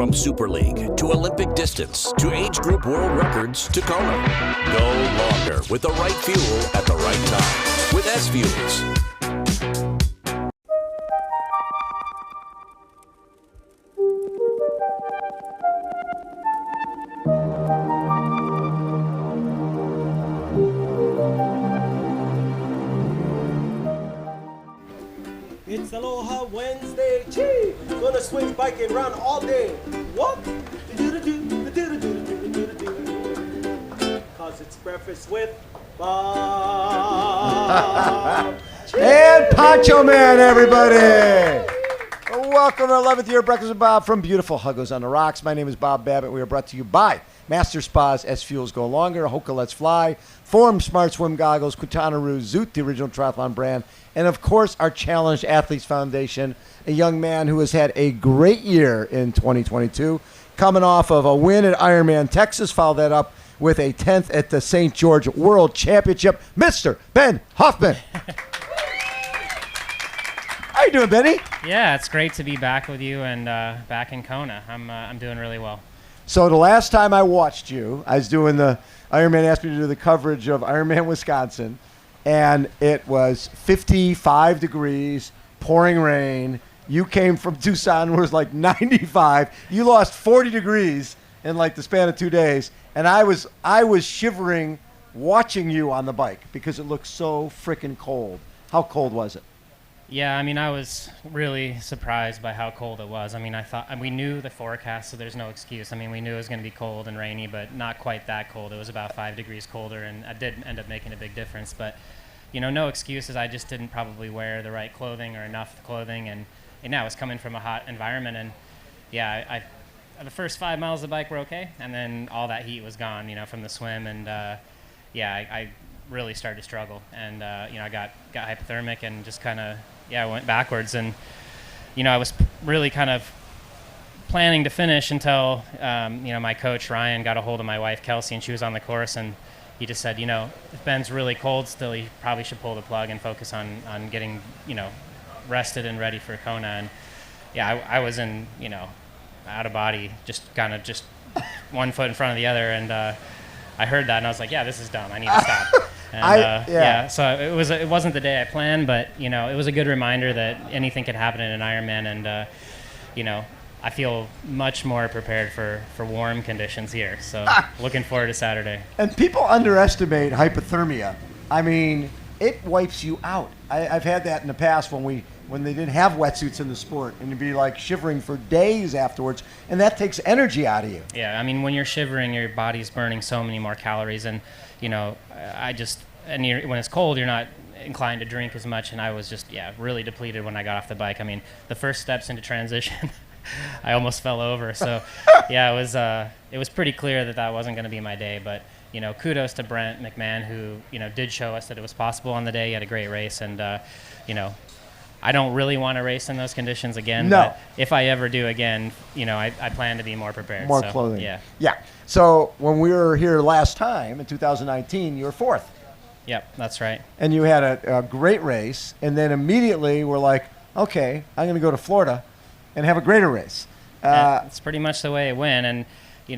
From Super League to Olympic distance to age group world records to Kona. Go longer with the right fuel at the right time with SFuels. It's Aloha Wednesday, chee! Gonna swing, bike, and run all day. What? Cause it's breakfast with Bob. And Poncho Man, everybody! Welcome to our 11th year of Breakfast with Bob from beautiful Huggos on the Rocks. My name is Bob Babbitt. We are brought to you by Master Spas, SFuels Go Longer, HOKA Let's Fly, Form Smart Swim Goggles, Quintanaroo, Zoot, the original triathlon brand, and of course our Challenged Athletes Foundation, a young man who has had a great year in 2022, coming off of a win at Ironman Texas, followed that up with a 10th at the St. George World Championship, Mr. Ben Hoffman. How you doing, Benny? Yeah, it's great to be back with you and back in Kona. I'm doing really well. So the last time I watched you, I was doing Ironman asked me to do the coverage of Ironman Wisconsin, and it was 55 degrees, pouring rain. You came from Tucson where it was like 95. You lost 40 degrees in like the span of 2 days, and I was shivering watching you on the bike because it looked so freaking cold. How cold was it? Yeah, I mean, I was really surprised by how cold it was. I mean, we knew the forecast, so there's no excuse. I mean, we knew it was going to be cold and rainy, but not quite that cold. It was about 5 degrees colder, and it did end up making a big difference. But, no excuses. I just didn't probably wear the right clothing or enough clothing, and I was coming from a hot environment, and yeah, the first 5 miles of the bike were okay, and then all that heat was gone, from the swim, and I really started to struggle, and I got hypothermic and just kind of went backwards, and I was really kind of planning to finish until my coach Ryan got a hold of my wife Kelsey, and she was on the course, and he just said, if Ben's really cold still, he probably should pull the plug and focus on getting rested and ready for Kona. And I was in out of body, just kind of just one foot in front of the other, and I heard that and I was like, this is dumb, I need to stop. And, so it wasn't the day I planned, but it was a good reminder that anything could happen in an Ironman, and I feel much more prepared for warm conditions here. So looking forward to Saturday. And people underestimate hypothermia. I mean, it wipes you out. I've had that in the past when they didn't have wetsuits in the sport, and you'd be like shivering for days afterwards, and that takes energy out of you. Yeah, I mean, when you're shivering, your body's burning so many more calories, and when it's cold, you're not inclined to drink as much, and I was just really depleted when I got off the bike. I mean, the first steps into transition, I almost fell over. So it was pretty clear that wasn't going to be my day, but kudos to Brent McMahon, who did show us that it was possible on the day. He had a great race, and I don't really want to race in those conditions again. No. But if I ever do again, I plan to be more prepared. More clothing. Yeah. So when we were here last time in 2019, you were fourth. Yep, that's right. And you had a great race, and then immediately we're like, okay, I'm going to go to Florida and have a greater race. It's pretty much the way it went, and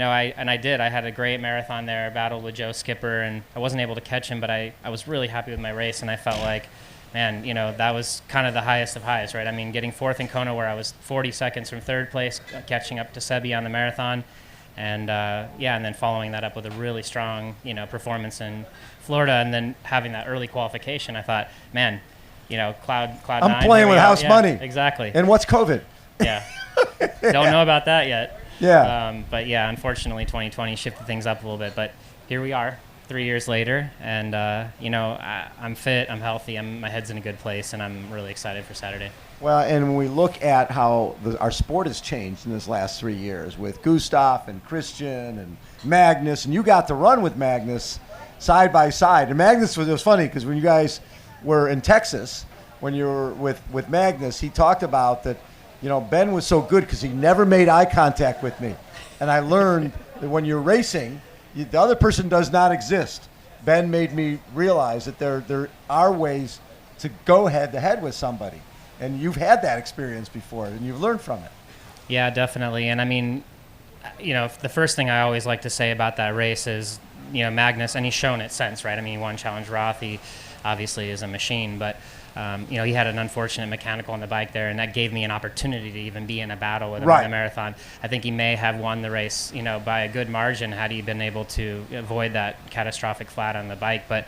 I did. I had a great marathon there. I battled with Joe Skipper, and I wasn't able to catch him, but I was really happy with my race, and I felt like, man, that was kind of the highest of highs, right? I mean, getting fourth in Kona, where I was 40 seconds from third place, catching up to Sebi on the marathon, and and then following that up with a really strong, performance in Florida, and then having that early qualification. I thought, man, cloud I'm nine. playing with house money. Exactly. And what's COVID? Yeah. Don't know about that yet. Yeah. But unfortunately, 2020 shifted things up a little bit. But here we are, 3 years later, and I'm fit, I'm healthy, my head's in a good place, and I'm really excited for Saturday. Well, and when we look at how our sport has changed in this last 3 years with Gustav and Christian and Magnus, and you got to run with Magnus side by side. And Magnus it was funny because when you guys were in Texas, when you were with Magnus, he talked about that, Ben was so good because he never made eye contact with me. And I learned that when you're racing, the other person does not exist. Ben made me realize that there are ways to go head-to-head with somebody. And you've had that experience before, and you've learned from it. Yeah, definitely. And I mean, the first thing I always like to say about that race is, Magnus, and he's shown it since, right? I mean, he won Challenge Roth. He obviously is a machine, but he had an unfortunate mechanical on the bike there, and that gave me an opportunity to even be in a battle with him in the marathon. I think he may have won the race, by a good margin had he been able to avoid that catastrophic flat on the bike. But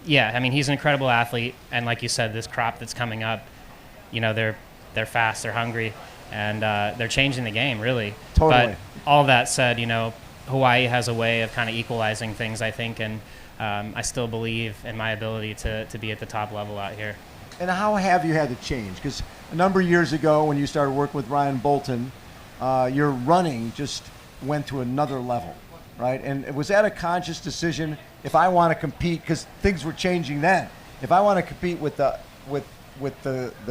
he's an incredible athlete, and like you said, this crop that's coming up, they're fast, they're hungry, and they're changing the game, really. Totally. But all that said, Hawaii has a way of kind of equalizing things, I think, and I still believe in my ability to be at the top level out here. And how have you had to change? Because a number of years ago when you started working with Ryan Bolton, your running just went to another level, right? And was that a conscious decision? If I want to compete, because things were changing then, if I want to compete with the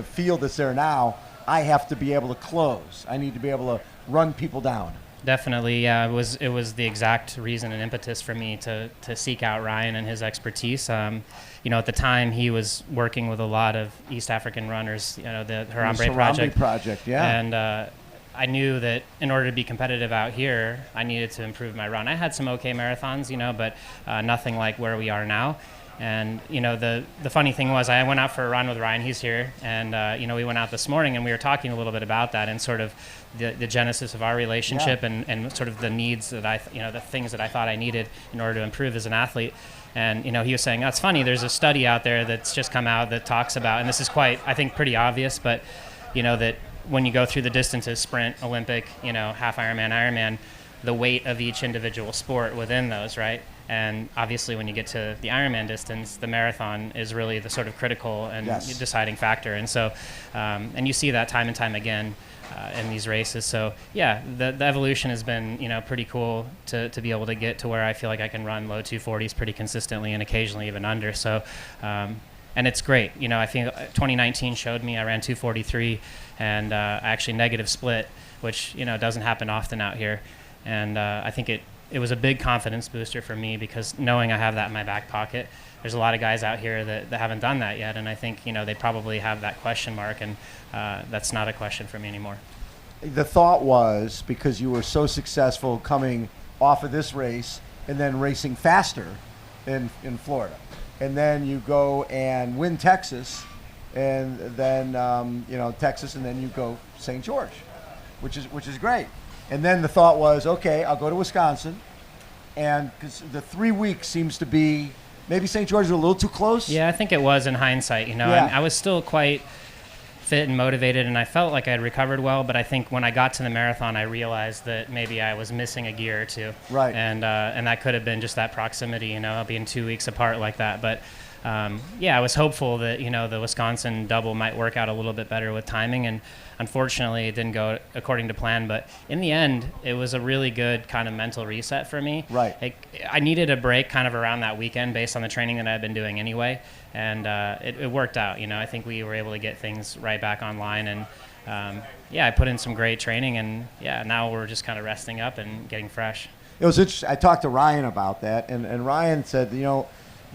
field that's there now, I have to be able to close. I need to be able to run people down. Definitely, yeah. It was the exact reason and impetus for me to seek out Ryan and his expertise. At the time he was working with a lot of East African runners, the Harambe project. Yeah. And I knew that in order to be competitive out here, I needed to improve my run. I had some okay marathons, but nothing like where we are now. And, the funny thing was I went out for a run with Ryan. He's here. And, we went out this morning and we were talking a little bit about that and sort of the genesis of our relationship and sort of the needs that the things that I thought I needed in order to improve as an athlete. And, he was saying, that's funny. There's a study out there that's just come out that talks about, and this is quite, I think, pretty obvious, but, that when you go through the distances, sprint, Olympic, half Ironman, the weight of each individual sport within those, right? And obviously when you get to the Ironman distance, the marathon is really the sort of critical and deciding factor. And so, and you see that time and time again in these races. So yeah, the evolution has been, pretty cool to be able to get to where I feel like I can run low 240s pretty consistently and occasionally even under. So, and it's great. I think 2019 showed me I ran 243 and actually negative split, which, doesn't happen often out here. And I think it was a big confidence booster for me because knowing I have that in my back pocket, there's a lot of guys out here that haven't done that yet. And I think, they probably have that question mark, and that's not a question for me anymore. The thought was, because you were so successful coming off of this race and then racing faster in Florida, and then you go and win Texas, and then, Texas, and then you go St. George, which is great. And then the thought was, okay, I'll go to Wisconsin, and because the 3 weeks seems to be, maybe St. George was a little too close. Yeah, I think it was in hindsight. I was still quite fit and motivated, and I felt like I had recovered well. But I think when I got to the marathon, I realized that maybe I was missing a gear or two. Right. And that could have been just that proximity, being 2 weeks apart like that. But I was hopeful that the Wisconsin double might work out a little bit better with timing, and unfortunately it didn't go according to plan. But in the end, it was a really good kind of mental reset for me. Right. I needed a break kind of around that weekend based on the training that I've been doing anyway, and it worked out. I think we were able to get things right back online, and I put in some great training, and now we're just kind of resting up and getting fresh. It was interesting. I talked to Ryan about that, and Ryan said,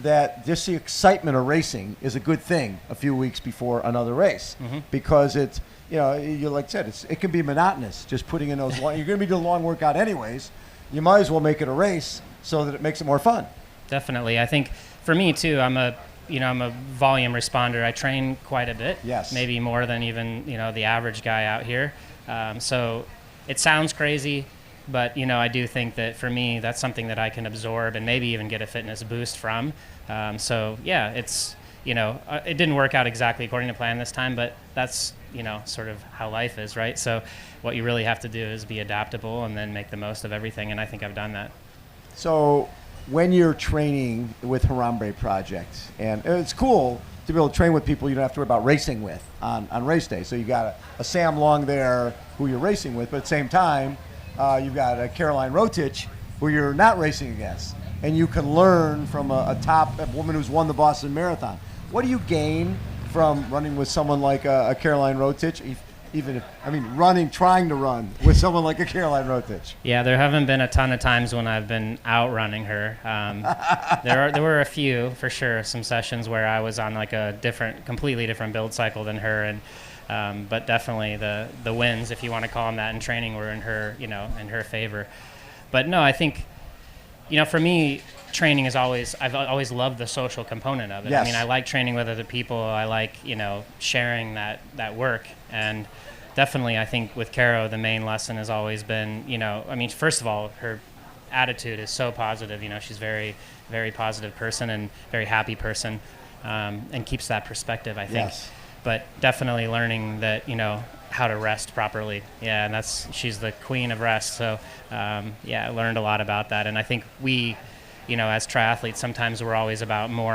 that just the excitement of racing is a good thing a few weeks before another race, because it's, you like I said, it can be monotonous just putting in those long, you're going to be doing a long workout anyways. You might as well make it a race so that it makes it more fun. Definitely. I think for me too, I'm a volume responder. I train quite a bit. Yes. Maybe more than even, the average guy out here. So it sounds crazy, but, I do think that for me, that's something that I can absorb and maybe even get a fitness boost from. It's, it didn't work out exactly according to plan this time, but that's, sort of how life is, right? So what you really have to do is be adaptable and then make the most of everything, and I think I've done that. So when you're training with Harambe Project, and it's cool to be able to train with people you don't have to worry about racing with on race day. So you got a Sam Long there who you're racing with, but at the same time, you've got a Caroline Rotich who you're not racing against, and you can learn from a woman who's won the Boston Marathon. What do you gain from running with someone like a Caroline Rotich? Trying to run with someone like a Caroline Rotich. Yeah, there haven't been a ton of times when I've been outrunning her. There were a few, for sure, some sessions where I was on like a completely different build cycle than her, and But definitely the wins, if you want to call them that, in training were in her favor. But no, I think, for me, training is I've always loved the social component of it. Yes. I mean, I like training with other people. I like, sharing that work. And definitely, I think with Caro, the main lesson has always been, first of all, her attitude is so positive. She's very, very positive person and very happy person, and keeps that perspective, I think. Yes. But definitely learning that, how to rest properly. Yeah, and she's the queen of rest. So, I learned a lot about that. And I think we, as triathletes, sometimes we're always about more.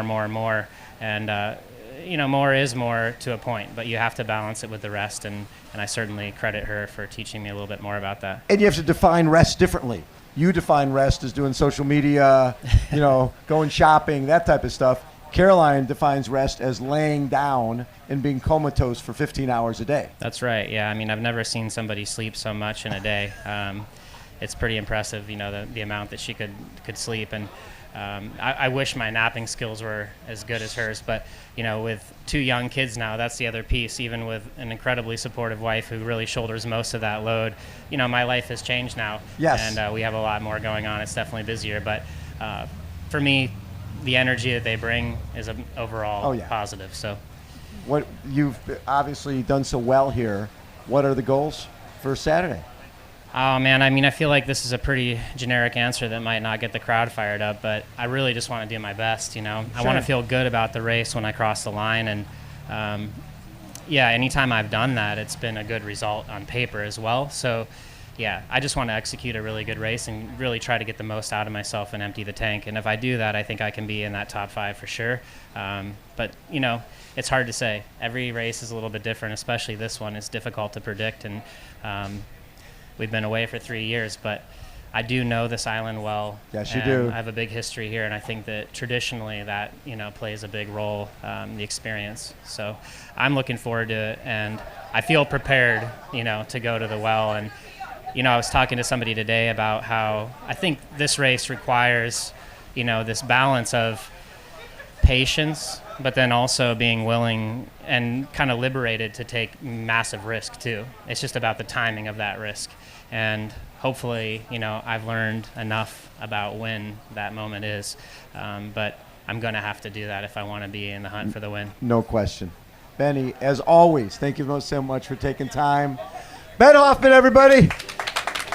And, more is more to a point, but you have to balance it with the rest. And I certainly credit her for teaching me a little bit more about that. And you have to define rest differently. You define rest as doing social media, going shopping, that type of stuff. Caroline defines rest as laying down and being comatose for 15 hours a day. That's right. Yeah. I mean, I've never seen somebody sleep so much in a day. It's pretty impressive, the amount that she could sleep. And I wish my napping skills were as good as hers. But, with 2 young kids now, that's the other piece. Even with an incredibly supportive wife who really shoulders most of that load, my life has changed now. Yes. And we have a lot more going on. It's definitely busier. But for me, the energy that they bring is overall positive. So, what you've obviously done so well here, what are the goals for Saturday? Oh, man, I feel like this is a pretty generic answer that might not get the crowd fired up, but I really just want to do my best, I want to feel good about the race when I cross the line, and anytime I've done that, it's been a good result on paper as well. So, I just want to execute a really good race and really try to get the most out of myself and empty the tank. And if I do that, I think I can be in that top 5 for sure. But, it's hard to say. Every race is a little bit different, especially this one. It's difficult to predict. And we've been away for 3 years, but I do know this island well. Yes, you do. I have a big history here, and I think that traditionally that, plays a big role, the experience. So I'm looking forward to it, and I feel prepared, to go to the well. And I was talking to somebody today about how I think this race requires, this balance of patience, but then also being willing and kind of liberated to take massive risk too. It's just about the timing of that risk. And hopefully, I've learned enough about when that moment is. But I'm going to have to do that if I want to be in the hunt for the win. No question. Benny, as always, thank you so much for taking time. Ben Hoffman, everybody.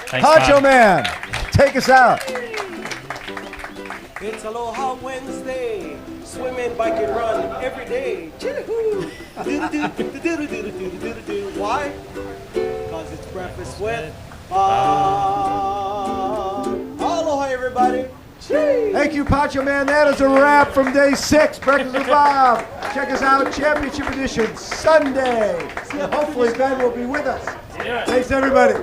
Thanks, Honcho Bob. Man, take us out. It's Aloha Wednesday. Swimming, bike, and run every day. Choo-hoo. Why? Because it's breakfast with aloha, everybody. Chee. Thank you, Pancho Man. That is a wrap from day 6. Breakfast with Bob. Check us out, Championship Edition, Sunday. Hopefully, Ben will be with us. Thanks, everybody.